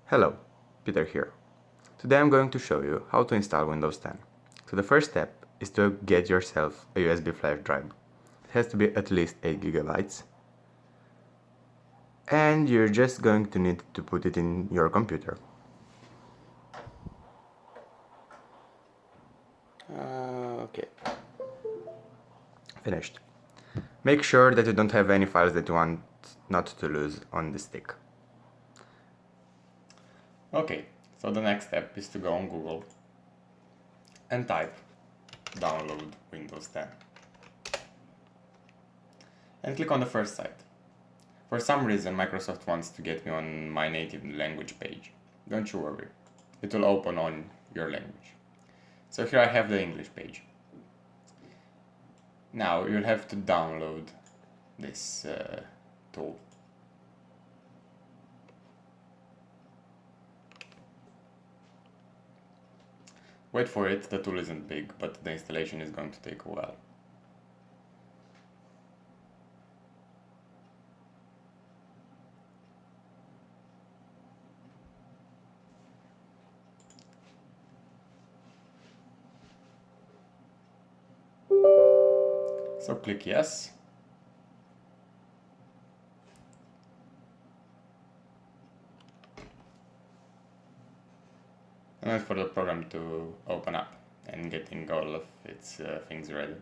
Hello, Peter here. Today I'm going to show you how to install Windows 10. So the first step is to get yourself a USB flash drive. It has to be at least 8 gigabytes. And you're just going to need to put it in your computer. Okay. Finished. Make sure that you don't have any files that you want not to lose on the stick. Okay, so the next step is to go on Google and type download Windows 10 and click on the first site. For some reason Microsoft wants to get me on my native language page. Don't you worry, it will open on your language. So here I have the English page. Now you'll have to download this tool. Wait for it, the tool isn't big, but the installation is going to take a while. So click yes. And wait for the program to open up and getting all of its things ready.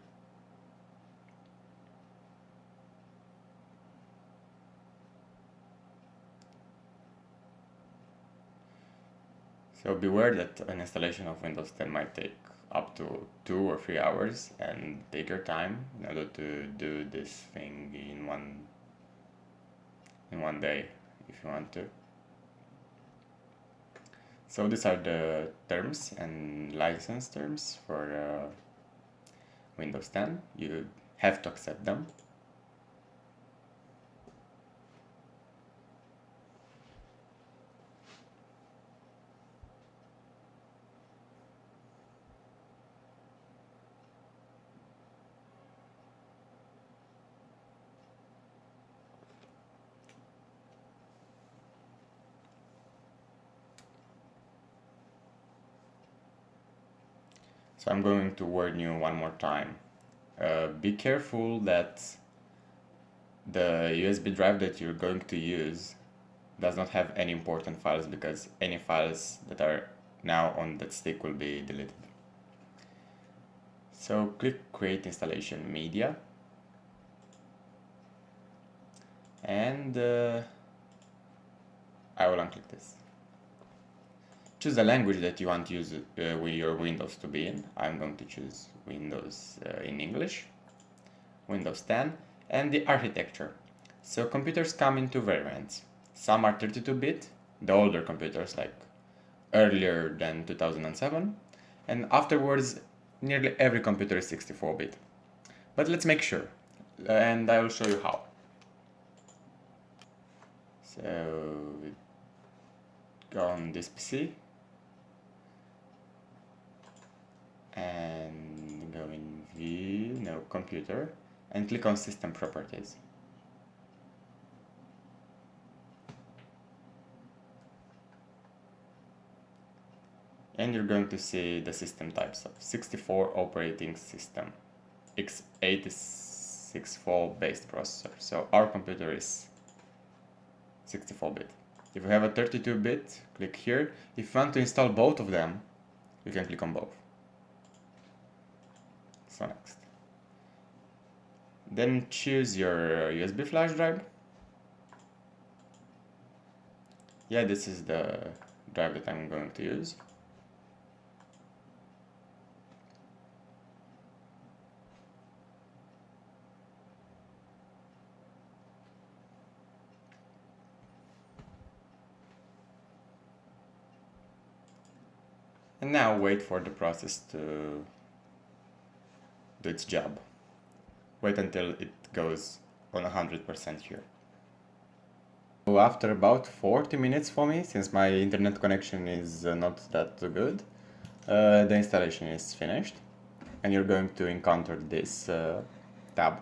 So beware that an installation of Windows 10 might take up to 2 or 3 hours, and take your time in order to do this thing in one day if you want to. So these are the terms and license terms for Windows 10. You have to accept them. So I'm going to warn you one more time. Be careful that the USB drive that you're going to use does not have any important files, because any files that are now on that stick will be deleted. So click Create Installation Media, and I will unclick this. Choose the language that you want to use your Windows to be in. I'm going to choose Windows in English, Windows 10, and the architecture. So computers come in two variants. Some are 32-bit, the older computers like earlier than 2007, and afterwards nearly every computer is 64-bit. But let's make sure, and I will show you how. So go on this PC and go in View, no, Computer, and click on System Properties. And you're going to see the system types of 64 operating system, x86 based processor. So our computer is 64-bit. If you have a 32-bit, click here. If you want to install both of them, you can click on both. So next. Then choose your USB flash drive. Yeah, this is the drive that I'm going to use. And now wait for the process to do its job. Wait until it goes on 100% here. So after about 40 minutes for me, since my internet connection is not that good, the installation is finished, and you're going to encounter this tab,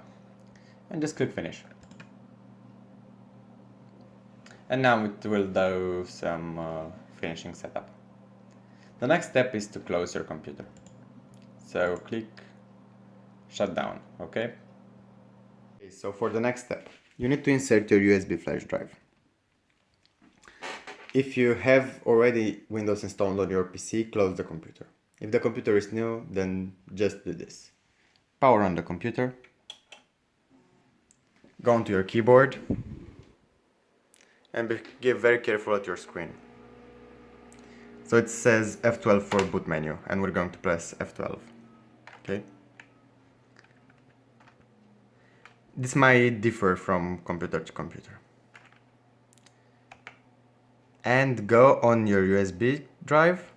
and just click Finish. and now it will do some finishing setup. The next step is to close your computer. So click shut down, okay? So for the next step, you need to insert your USB flash drive. If you have already Windows installed on your PC, close the computer. If the computer is new, then just do this. Power on the computer, go onto your keyboard, and be very careful at your screen. So it says F12 for boot menu, and we're going to press F12. Okay. This might differ from computer to computer. And go on your USB drive.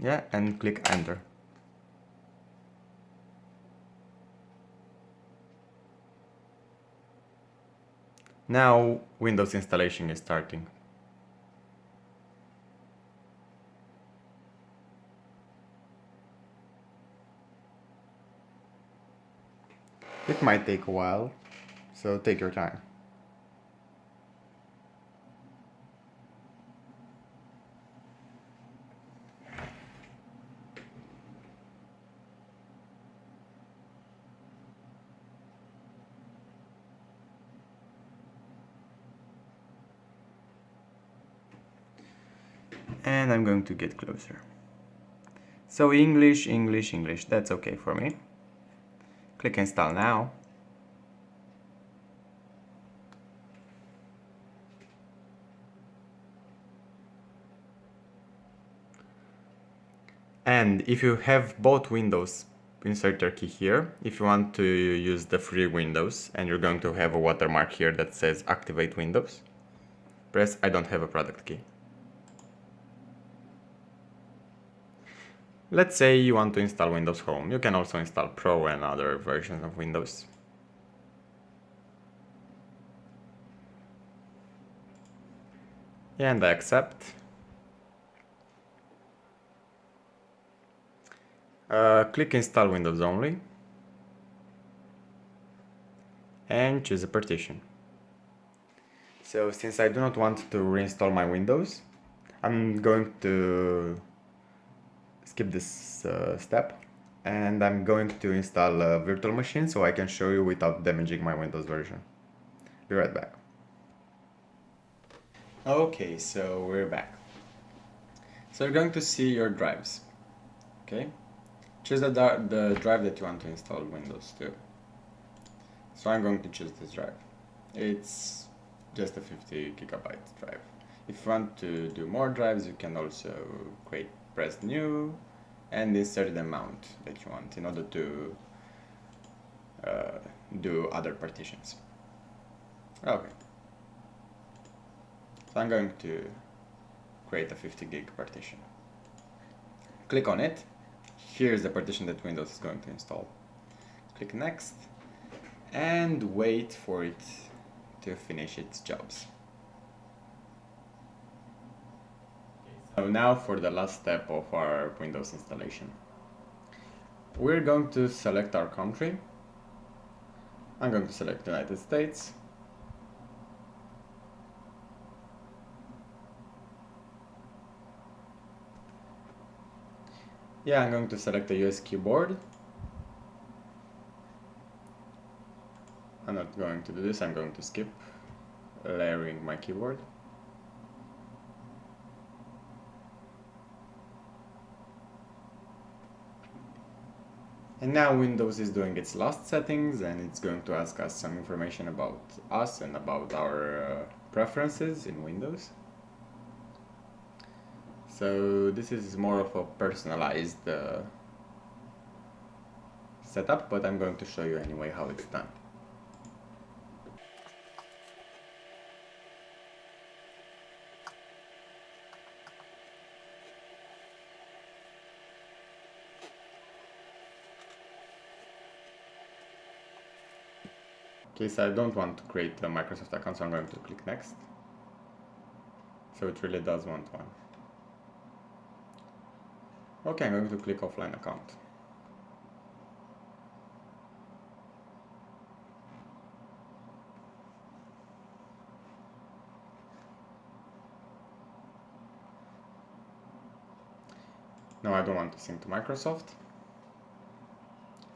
Yeah, and click enter. Now Windows installation is starting. It might take a while, so take your time. And I'm going to get closer. So English, English, English, that's okay for me. Click install now. And if you have both Windows, insert your key here. If you want to use the free Windows and you're going to have a watermark here that says activate Windows, press I don't have a product key. Let's say you want to install Windows Home. You can also install Pro and other versions of Windows. And I accept. Click install Windows only. And choose a partition. So since I do not want to reinstall my Windows, I'm going to skip this step, and I'm going to install a virtual machine so I can show you without damaging my Windows version. Be right back. Okay, so we're back. So you're going to see your drives. Okay, choose the drive that you want to install Windows to. So I'm going to choose this drive. It's just a 50 gigabyte drive. If you want to do more drives, you can also press new and insert the amount that you want in order to do other partitions. Okay. So I'm going to create a 50 gig partition. Click on it. Here's the partition that Windows is going to install. Click next and wait for it to finish its jobs. So now for the last step of our Windows installation. We're going to select our country. I'm going to select the United States. Yeah, I'm going to select the US keyboard. I'm not going to do this, I'm going to skip layering my keyboard. And now Windows is doing its last settings, and it's going to ask us some information about us and about our preferences in Windows. So this is more of a personalized setup, but I'm going to show you anyway how it's done. Okay, so I don't want to create a Microsoft account, so I'm going to click next. So it really does want one. Okay, I'm going to click offline account. No, I don't want to sync to Microsoft.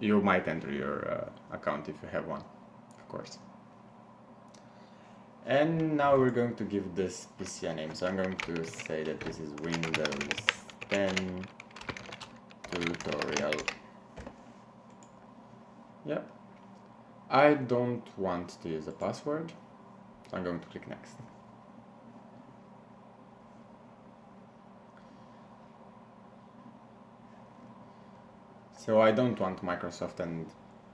You might enter your account if you have one, of course. And now we're going to give this PC a name. So I'm going to say that this is Windows 10 tutorial. Yep. I don't want to use a password, so I'm going to click next. So I don't want Microsoft, and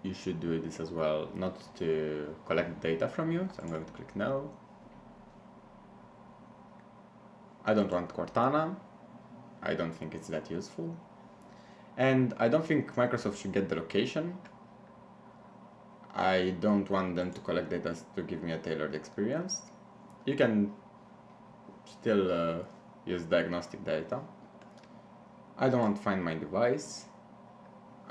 you should do this as well, not to collect data from you, so I'm going to click no. I don't want Cortana, I don't think it's that useful. And I don't think Microsoft should get the location. I don't want them to collect data to give me a tailored experience. You can still use diagnostic data. I don't want to find my device.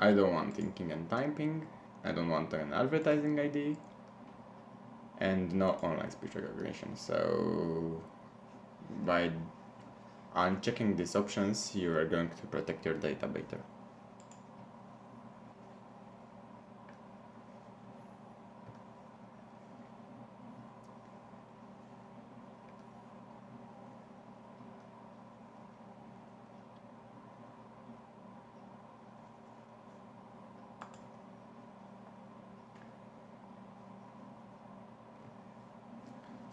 I don't want inking and typing. I don't want an advertising ID. And no online speech recognition. So by unchecking these options, you are going to protect your data better.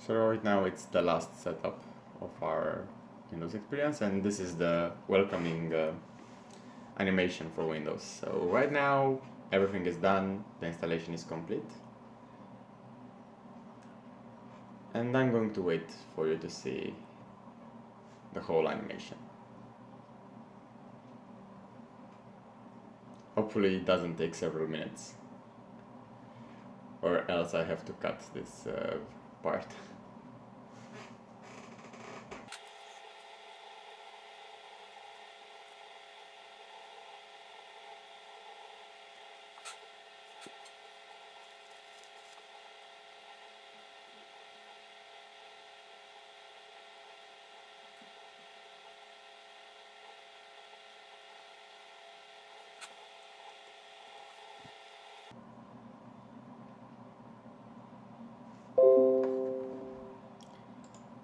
So right now it's the last setup of our Windows experience, and this is the welcoming animation for Windows. So right now everything is done, the installation is complete, and I'm going to wait for you to see the whole animation. Hopefully it doesn't take several minutes, or else I have to cut this part.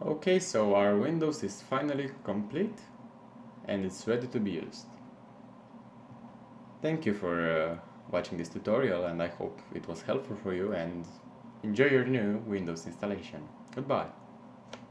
Okay, so our Windows is finally complete and it's ready to be used. Thank you for watching this tutorial, and I hope it was helpful for you, and enjoy your new Windows installation. Goodbye.